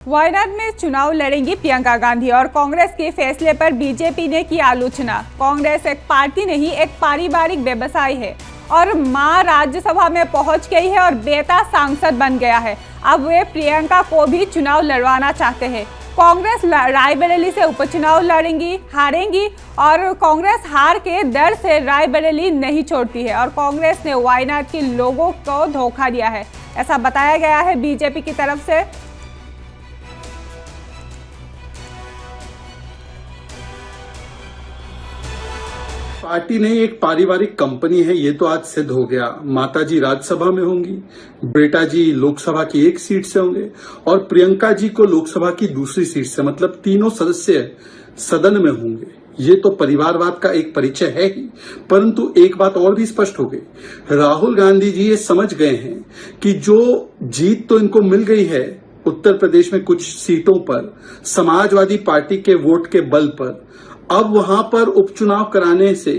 वायनाड में चुनाव लड़ेंगी प्रियंका गांधी और कांग्रेस के फैसले पर बीजेपी ने की आलोचना। कांग्रेस एक पार्टी नहीं, एक पारिवारिक व्यवसाय है और मां राज्यसभा में पहुंच गई है और बेटा सांसद बन गया है। अब वे प्रियंका को भी चुनाव लड़वाना चाहते हैं। कांग्रेस रायबरेली से उपचुनाव लड़ेंगी, हारेंगी और कांग्रेस हार के डर से रायबरेली नहीं छोड़ती है और कांग्रेस ने वायनाड के लोगों को धोखा दिया है, ऐसा बताया गया है बीजेपी की तरफ से। पार्टी नहीं, एक पारिवारिक कंपनी है, ये तो आज सिद्ध हो गया। माताजी राज्यसभा में होंगी, बेटा जी लोकसभा की एक सीट से होंगे और प्रियंका जी को लोकसभा की दूसरी सीट से, मतलब तीनों सदस्य सदन में होंगे। ये तो परिवारवाद का एक परिचय है ही, परंतु एक बात और भी स्पष्ट हो गई। राहुल गांधी जी ये समझ गए हैं कि जो जीत तो इनको मिल गई है उत्तर प्रदेश में कुछ सीटों पर समाजवादी पार्टी के वोट के बल पर, अब वहां पर उपचुनाव कराने से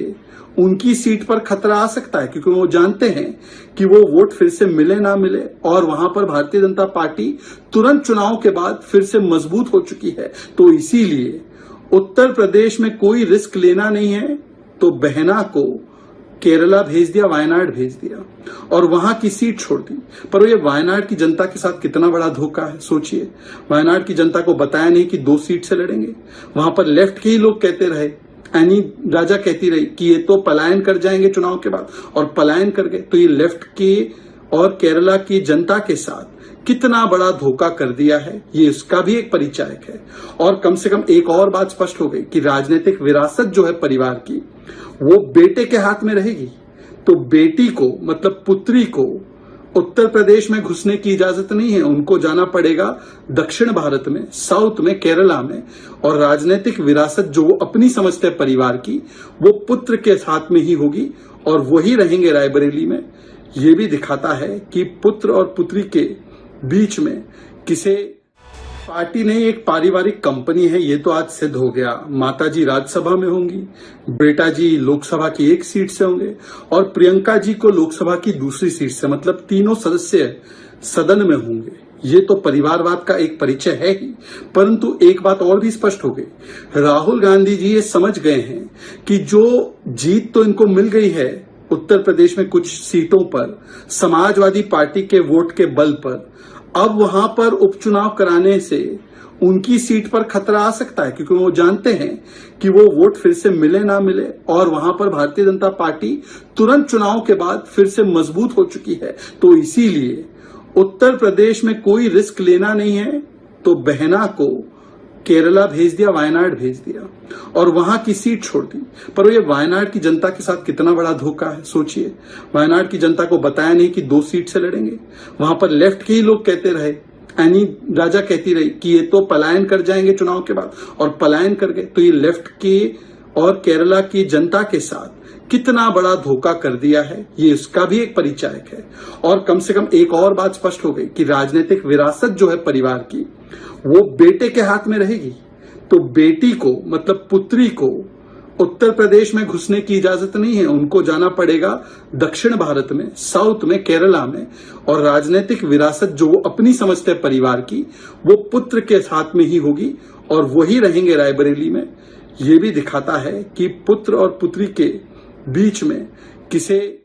उनकी सीट पर खतरा आ सकता है, क्योंकि वो जानते हैं कि वो वोट फिर से मिले ना मिले और वहां पर भारतीय जनता पार्टी तुरंत चुनाव के बाद फिर से मजबूत हो चुकी है। तो इसीलिए उत्तर प्रदेश में कोई रिस्क लेना नहीं है, तो बहना को केरला भेज दिया, वायनाड भेज दिया और वहां की सीट छोड़ दी। पर ये वायनाड की जनता के साथ कितना बड़ा धोखा है, सोचिए। वायनाड की जनता को बताया नहीं कि 2 सीट से लड़ेंगे। वहां पर लेफ्ट के ही लोग कहते रहे, एनी राजा कहती रही कि ये तो पलायन कर जाएंगे चुनाव के बाद, और पलायन कर गए। तो ये लेफ्ट के और केरला की जनता के साथ कितना बड़ा धोखा कर दिया है, ये इसका भी एक परिचायक है। और कम से कम एक और बात स्पष्ट हो गई कि राजनीतिक विरासत जो है परिवार की, वो बेटे के हाथ में रहेगी। तो बेटी को, मतलब पुत्री को, उत्तर प्रदेश में घुसने की इजाजत नहीं है। उनको जाना पड़ेगा दक्षिण भारत में, साउथ में, केरला में। और राजनीतिक विरासत जो वो अपनी समझते हैं परिवार की, वो पुत्र के साथ में ही होगी और वही रहेंगे रायबरेली में। ये भी दिखाता है कि पुत्र और पुत्री के बीच में किसे पार्टी नहीं, एक पारिवारिक कंपनी है, ये तो आज सिद्ध हो गया। माताजी राज्यसभा में होंगी, बेटा जी लोकसभा की एक सीट से होंगे और प्रियंका जी को लोकसभा की दूसरी सीट से, मतलब तीनों सदस्य सदन में होंगे। ये तो परिवारवाद का एक परिचय है ही, परंतु एक बात और भी स्पष्ट हो गई। राहुल गांधी जी ये समझ गए हैं कि जो जीत तो इनको मिल गई है उत्तर प्रदेश में कुछ सीटों पर समाजवादी पार्टी के वोट के बल पर, अब वहां पर उपचुनाव कराने से उनकी सीट पर खतरा आ सकता है, क्योंकि वो जानते हैं कि वो वोट फिर से मिले ना मिले और वहां पर भारतीय जनता पार्टी तुरंत चुनाव के बाद फिर से मजबूत हो चुकी है। तो इसीलिए उत्तर प्रदेश में कोई रिस्क लेना नहीं है, तो बहना को केरला भेज दिया, वायनाड भेज दिया और वहां की सीट छोड़ दी। पर ये वायनाड की जनता के साथ कितना बड़ा धोखा है, सोचिए। वायनाड की जनता को बताया नहीं कि 2 सीट से लड़ेंगे। वहां पर लेफ्ट के ही लोग कहते रहे, एनी राजा कहती रही कि ये तो पलायन कर जाएंगे चुनाव के बाद, और पलायन कर गए। तो ये लेफ्ट के और केरला की जनता के साथ कितना बड़ा धोखा कर दिया है, ये इसका भी एक परिचायक है। और कम से कम एक और बात स्पष्ट हो गई कि राजनीतिक विरासत जो है परिवार की, वो बेटे के हाथ में रहेगी। तो बेटी को, मतलब पुत्री को, उत्तर प्रदेश में घुसने की इजाजत नहीं है। उनको जाना पड़ेगा दक्षिण भारत में, साउथ में, केरला में। और राजनीतिक विरासत जो वो अपनी समझते हैं परिवार की, वो पुत्र के साथ में ही होगी और वही रहेंगे रायबरेली में। ये भी दिखाता है कि पुत्र और पुत्री के बीच में किसे